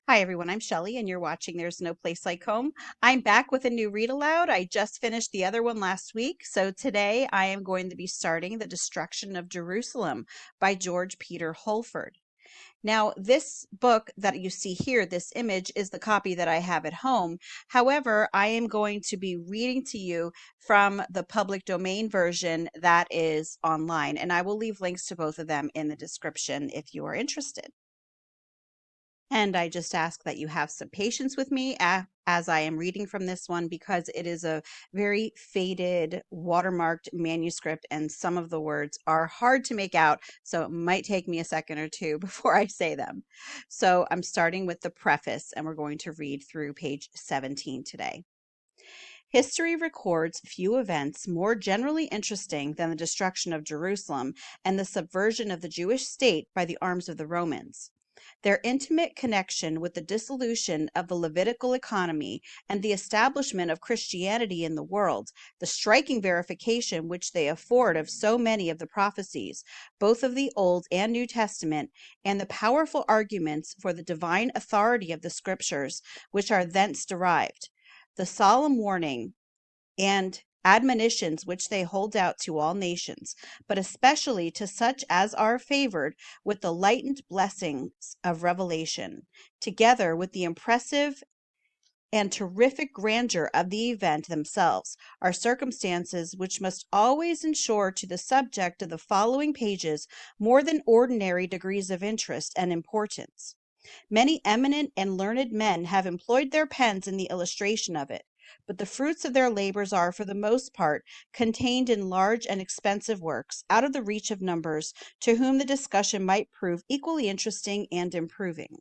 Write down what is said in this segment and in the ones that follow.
Hi everyone, I'm Shelley and you're watching There's No Place Like Home. I'm back with a new read aloud. I just finished the other one last week, so today I am going to be starting The Destruction of Jerusalem by George Peter Holford. Now, this book that you see here, this image, is the copy that I have at home. However, I am going to be reading to you from the public domain version that is online, and I will leave links to both of them in the description if you are interested. And I just ask that you have some patience with me as I am reading from this one because it is a very faded, watermarked manuscript, and some of the words are hard to make out, so it might take me a second or two before I say them. So I'm starting with the preface, and we're going to read through page 17 today. History records few events more generally interesting than the destruction of Jerusalem and the subversion of the Jewish state by the arms of the Romans. Their intimate connection with the dissolution of the Levitical economy and the establishment of Christianity in the world, the striking verification which they afford of so many of the prophecies, both of the Old and New Testament, and the powerful arguments for the divine authority of the Scriptures, which are thence derived, the solemn warning and admonitions which they hold out to all nations, but especially to such as are favored with the lightened blessings of revelation, together with the impressive and terrific grandeur of the event themselves, are circumstances which must always ensure to the subject of the following pages more than ordinary degrees of interest and importance. Many eminent and learned men have employed their pens in the illustration of it, but the fruits of their labors are, for the most part, contained in large and expensive works, out of the reach of numbers, to whom the discussion might prove equally interesting and improving.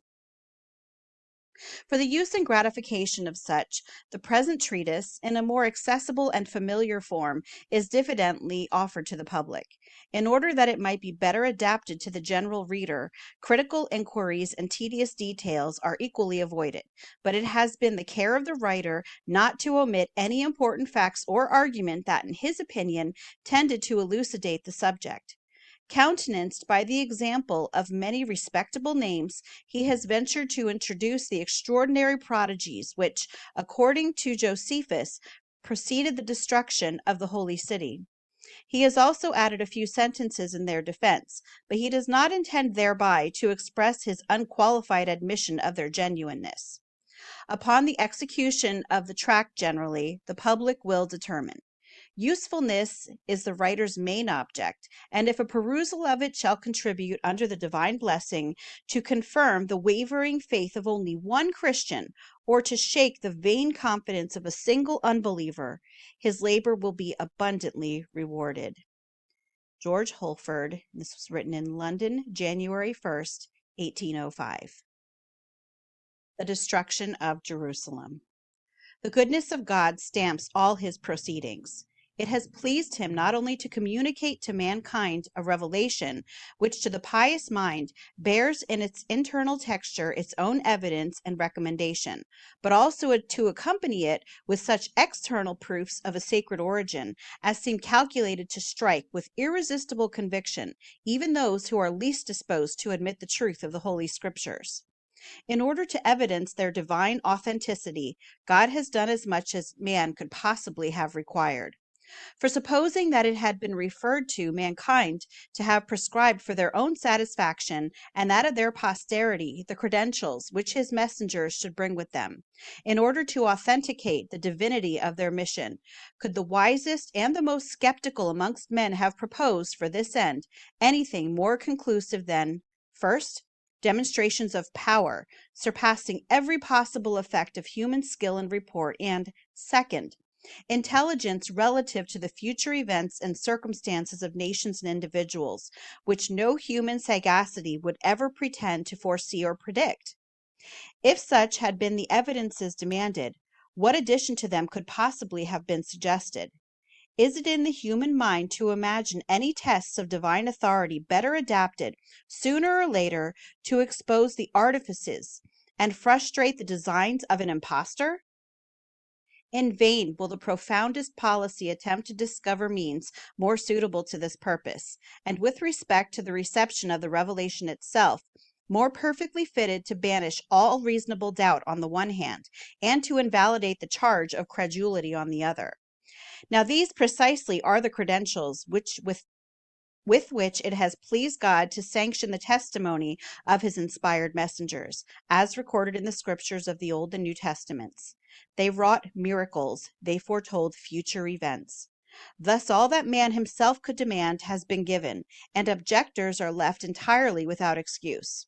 For the use and gratification of such, the present treatise, in a more accessible and familiar form, is diffidently offered to the public. In order that it might be better adapted to the general reader, critical inquiries and tedious details are equally avoided, but it has been the care of the writer not to omit any important facts or argument that, in his opinion, tended to elucidate the subject. Countenanced by the example of many respectable names, he has ventured to introduce the extraordinary prodigies which, according to Josephus, preceded the destruction of the holy city. He has also added a few sentences in their defense, but he does not intend thereby to express his unqualified admission of their genuineness. Upon the execution of the tract generally, the public will determine. Usefulness is the writer's main object, and if a perusal of it shall contribute, under the divine blessing, to confirm the wavering faith of only one Christian, or to shake the vain confidence of a single unbeliever, his labor will be abundantly rewarded. George Holford. This was written in London, January 1st, 1805. The Destruction of Jerusalem. The goodness of God stamps all his proceedings. It has pleased him not only to communicate to mankind a revelation which to the pious mind bears in its internal texture its own evidence and recommendation, but also to accompany it with such external proofs of a sacred origin as seem calculated to strike with irresistible conviction even those who are least disposed to admit the truth of the Holy Scriptures. In order to evidence their divine authenticity, God has done as much as man could possibly have required. For supposing that it had been referred to mankind to have prescribed for their own satisfaction and that of their posterity the credentials which his messengers should bring with them, in order to authenticate the divinity of their mission, could the wisest and the most skeptical amongst men have proposed for this end anything more conclusive than, first, demonstrations of power, surpassing every possible effect of human skill and report, and, second, intelligence relative to the future events and circumstances of nations and individuals, which no human sagacity would ever pretend to foresee or predict? If such had been the evidences demanded, what addition to them could possibly have been suggested? Is it in the human mind to imagine any tests of divine authority better adapted, sooner or later, to expose the artifices and frustrate the designs of an impostor? In vain will the profoundest policy attempt to discover means more suitable to this purpose, and with respect to the reception of the revelation itself, more perfectly fitted to banish all reasonable doubt on the one hand, and to invalidate the charge of credulity on the other. Now these precisely are the credentials with which it has pleased God to sanction the testimony of his inspired messengers, as recorded in the scriptures of the Old and New Testaments. They wrought miracles, they foretold future events. Thus all that man himself could demand has been given, and objectors are left entirely without excuse.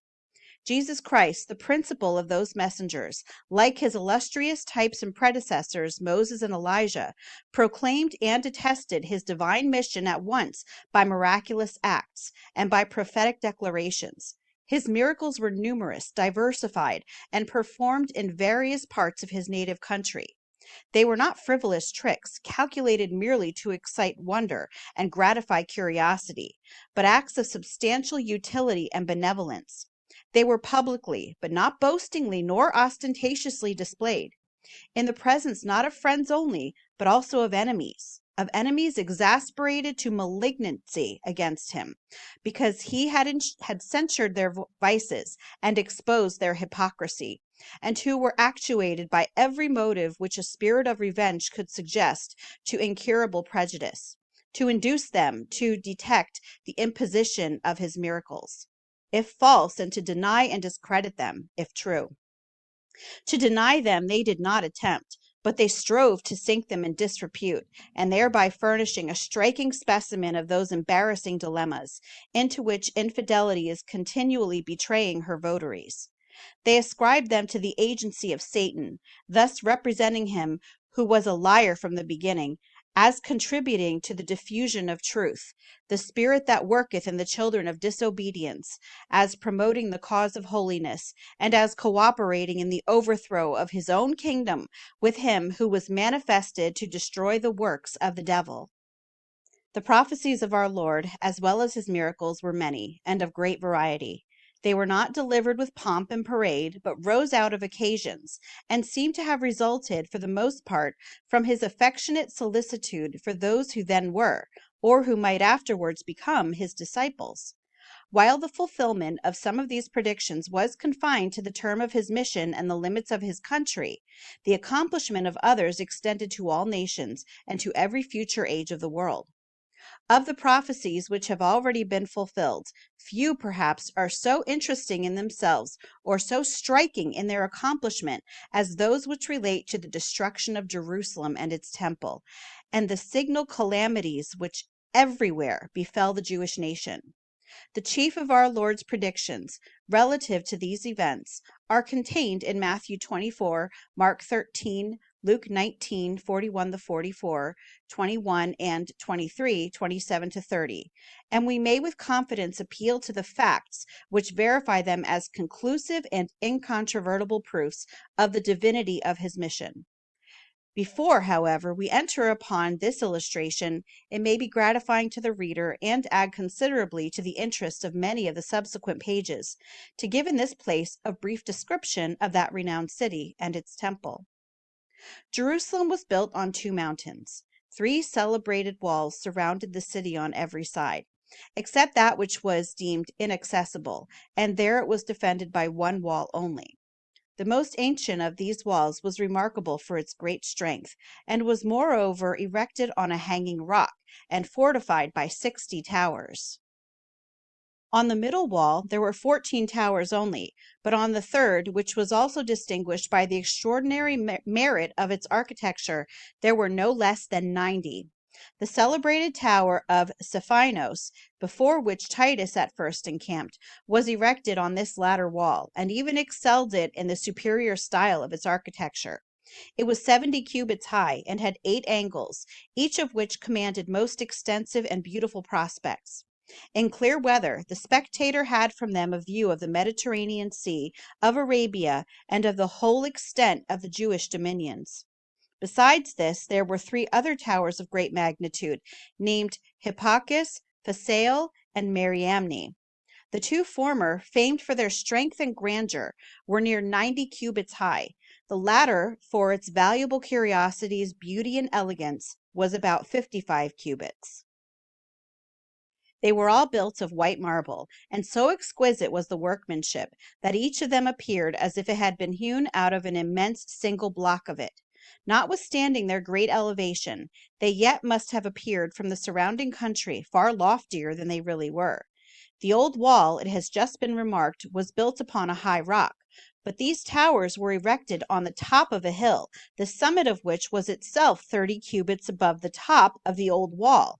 Jesus Christ, the principal of those messengers, like his illustrious types and predecessors, Moses and Elijah, proclaimed and attested his divine mission at once by miraculous acts and by prophetic declarations. His miracles were numerous, diversified, and performed in various parts of his native country. They were not frivolous tricks, calculated merely to excite wonder and gratify curiosity, but acts of substantial utility and benevolence. They were publicly, but not boastingly nor ostentatiously displayed, in the presence not of friends only, but also of enemies exasperated to malignancy against him, because he had censured their vices and exposed their hypocrisy, and who were actuated by every motive which a spirit of revenge could suggest to incurable prejudice, to induce them to detect the imposition of his miracles, if false, and to deny and discredit them, if true. To deny them they did not attempt, but they strove to sink them in disrepute, and thereby furnishing a striking specimen of those embarrassing dilemmas into which infidelity is continually betraying her votaries. They ascribed them to the agency of Satan, thus representing him, who was a liar from the beginning, as contributing to the diffusion of truth, the spirit that worketh in the children of disobedience, as promoting the cause of holiness, and as cooperating in the overthrow of his own kingdom with him who was manifested to destroy the works of the devil. The prophecies of our Lord, as well as his miracles, were many, and of great variety. They were not delivered with pomp and parade, but rose out of occasions, and seem to have resulted, for the most part, from his affectionate solicitude for those who then were, or who might afterwards become, his disciples. While the fulfillment of some of these predictions was confined to the term of his mission and the limits of his country, the accomplishment of others extended to all nations and to every future age of the world. Of the prophecies which have already been fulfilled, few perhaps are so interesting in themselves or so striking in their accomplishment as those which relate to the destruction of Jerusalem and its temple, and the signal calamities which everywhere befell the Jewish nation. The chief of our Lord's predictions relative to these events are contained in Matthew 24, Mark 13, Luke 19, 41-44, 21, and 23, 27-30, and we may with confidence appeal to the facts which verify them as conclusive and incontrovertible proofs of the divinity of his mission. Before, however, we enter upon this illustration, it may be gratifying to the reader, and add considerably to the interest of many of the subsequent pages, to give in this place a brief description of that renowned city and its temple. Jerusalem was built on two mountains. 3 celebrated walls surrounded the city on every side, except that which was deemed inaccessible, and there it was defended by one wall only. The most ancient of these walls was remarkable for its great strength, and was moreover erected on a hanging rock, and fortified by 60 towers. On the middle wall there were 14 towers only, but on the third, which was also distinguished by the extraordinary merit of its architecture, there were no less than 90. The celebrated tower of Stephanos, before which Titus at first encamped, was erected on this latter wall, and even excelled it in the superior style of its architecture. It was 70 cubits high, and had 8 angles, each of which commanded most extensive and beautiful prospects. In clear weather, the spectator had from them a view of the Mediterranean Sea, of Arabia, and of the whole extent of the Jewish dominions. Besides this, there were 3 other towers of great magnitude, named Hippacus, Phasael, and Mariamne. The 2 former, famed for their strength and grandeur, were near 90 cubits high. The latter, for its valuable curiosities, beauty, and elegance, was about 55 cubits. They were all built of white marble, and so exquisite was the workmanship that each of them appeared as if it had been hewn out of an immense single block of it. Notwithstanding their great elevation, they yet must have appeared from the surrounding country far loftier than they really were. The old wall, it has just been remarked, was built upon a high rock, but these towers were erected on the top of a hill, the summit of which was itself 30 cubits above the top of the old wall.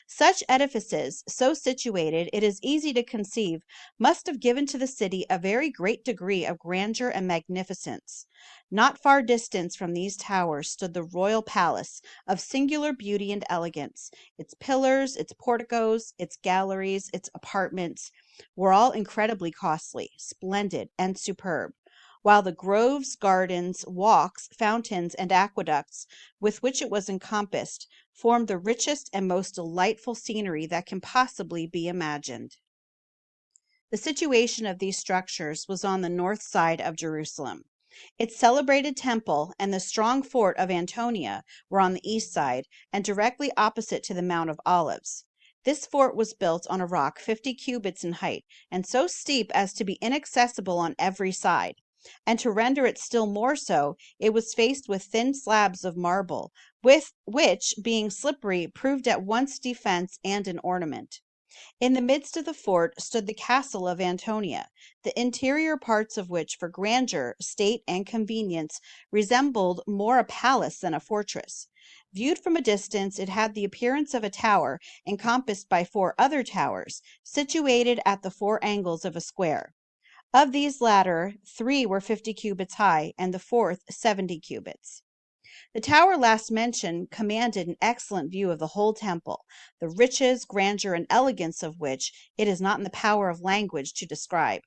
Such edifices, so situated, it is easy to conceive, must have given to the city a very great degree of grandeur and magnificence. Not far distant from these towers stood the royal palace, of singular beauty and elegance. Its pillars, its porticos, its galleries, its apartments, were all incredibly costly, splendid, and superb, while the groves, gardens, walks, fountains, and aqueducts with which it was encompassed formed the richest and most delightful scenery that can possibly be imagined. The situation of these structures was on the north side of Jerusalem. Its celebrated temple and the strong fort of Antonia were on the east side, and directly opposite to the Mount of Olives. This fort was built on a rock 50 cubits in height, and so steep as to be inaccessible on every side. And to render it still more so, it was faced with thin slabs of marble, with which, being slippery, proved at once defense and an ornament. In the midst of the fort stood the castle of Antonia, the interior parts of which, for grandeur, state, and convenience, resembled more a palace than a fortress. Viewed from a distance, it had the appearance of a tower encompassed by four other towers, situated at the four angles of a square. Of these latter, three were 50 cubits high, and the fourth 70 cubits. The tower last mentioned commanded an excellent view of the whole temple, the riches, grandeur, and elegance of which it is not in the power of language to describe.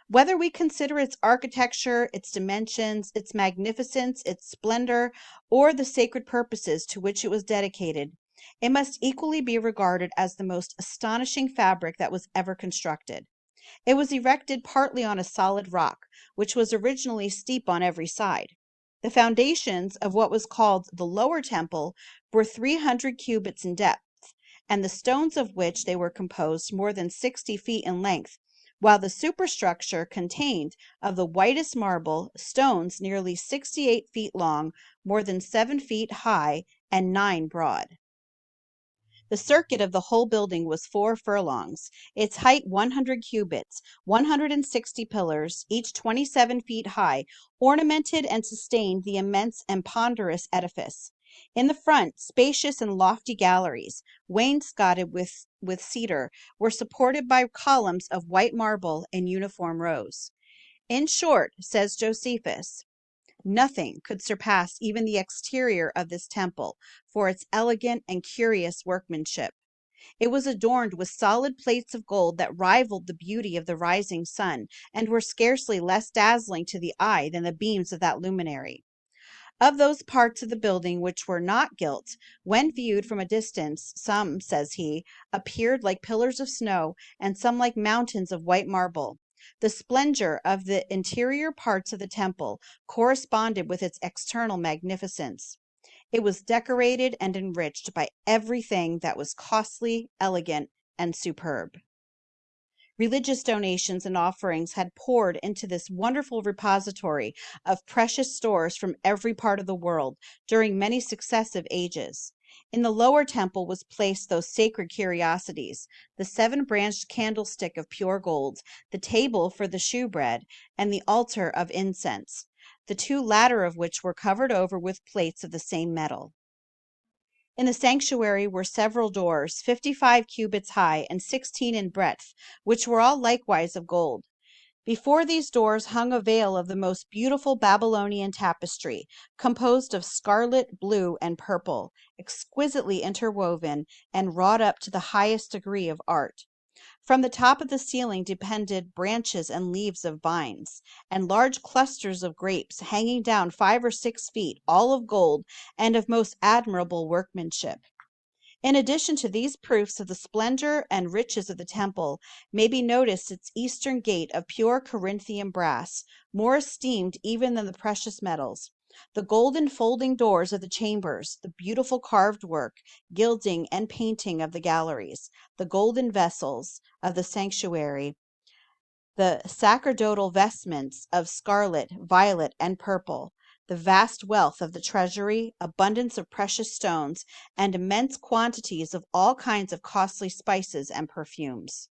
Whether we consider its architecture, its dimensions, its magnificence, its splendor, or the sacred purposes to which it was dedicated, it must equally be regarded as the most astonishing fabric that was ever constructed. It was erected partly on a solid rock, which was originally steep on every side. The foundations of what was called the lower temple were 300 cubits in depth, and the stones of which they were composed more than 60 feet in length, while the superstructure contained, of the whitest marble, stones nearly 68 feet long, more than 7 feet high, and 9 broad. The circuit of the whole building was 4 furlongs, its height 100 cubits, 160 pillars, each 27 feet high, ornamented and sustained the immense and ponderous edifice. In the front, spacious and lofty galleries, wainscoted with cedar, were supported by columns of white marble in uniform rows. In short, says Josephus, nothing could surpass even the exterior of this temple for its elegant and curious workmanship. It was adorned with solid plates of gold that rivaled the beauty of the rising sun, and were scarcely less dazzling to the eye than the beams of that luminary. Of those parts of the building which were not gilt, when viewed from a distance, some, says he, appeared like pillars of snow, and some like mountains of white marble. The splendor of the interior parts of the temple corresponded with its external magnificence. It was decorated and enriched by everything that was costly, elegant, and superb. Religious donations and offerings had poured into this wonderful repository of precious stores from every part of the world during many successive ages. In the lower temple was placed those sacred curiosities, the 7-branched candlestick of pure gold, the table for the shewbread, and the altar of incense, the two latter of which were covered over with plates of the same metal. In the sanctuary were several doors, 55 cubits high and 16 in breadth, which were all likewise of gold. Before these doors hung a veil of the most beautiful Babylonian tapestry, composed of scarlet, blue, and purple, exquisitely interwoven and wrought up to the highest degree of art. From the top of the ceiling depended branches and leaves of vines, and large clusters of grapes hanging down 5 or 6 feet, all of gold and of most admirable workmanship. In addition to these proofs of the splendor and riches of the temple, may be noticed its eastern gate of pure Corinthian brass, more esteemed even than the precious metals, The golden folding doors of the chambers, the beautiful carved work, gilding, and painting of the galleries, the golden vessels of the sanctuary, the sacerdotal vestments of scarlet, violet, and purple, the vast wealth of the treasury, abundance of precious stones, and immense quantities of all kinds of costly spices and perfumes.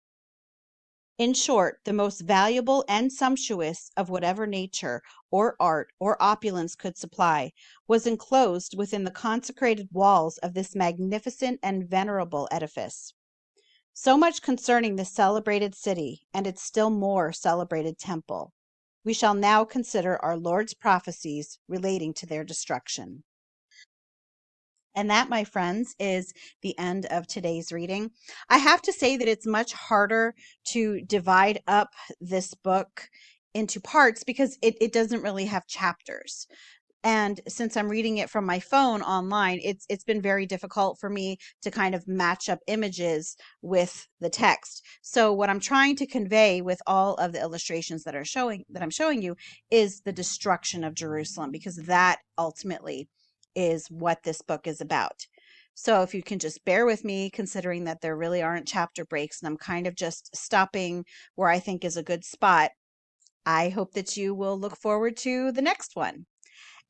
In short, the most valuable and sumptuous of whatever nature, or art, or opulence could supply, was enclosed within the consecrated walls of this magnificent and venerable edifice. So much concerning this celebrated city and its still more celebrated temple. We shall now consider our Lord's prophecies relating to their destruction. And that, my friends, is the end of today's reading. I have to say that it's much harder to divide up this book into parts because it doesn't really have chapters. And since I'm reading it from my phone online, it's been very difficult for me to kind of match up images with the text. So what I'm trying to convey with all of the illustrations that I'm showing you is the destruction of Jerusalem, because that ultimately is what this book is about. So if you can just bear with me, considering that there really aren't chapter breaks and I'm kind of just stopping where I think is a good spot, I hope that you will look forward to the next one.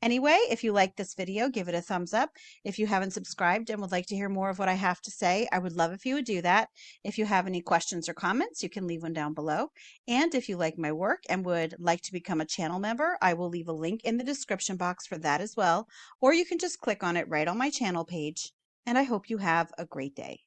Anyway, if you like this video, give it a thumbs up. If you haven't subscribed and would like to hear more of what I have to say, I would love if you would do that. If you have any questions or comments, you can leave one down below. And if you like my work and would like to become a channel member, I will leave a link in the description box for that as well. Or you can just click on it right on my channel page. And I hope you have a great day.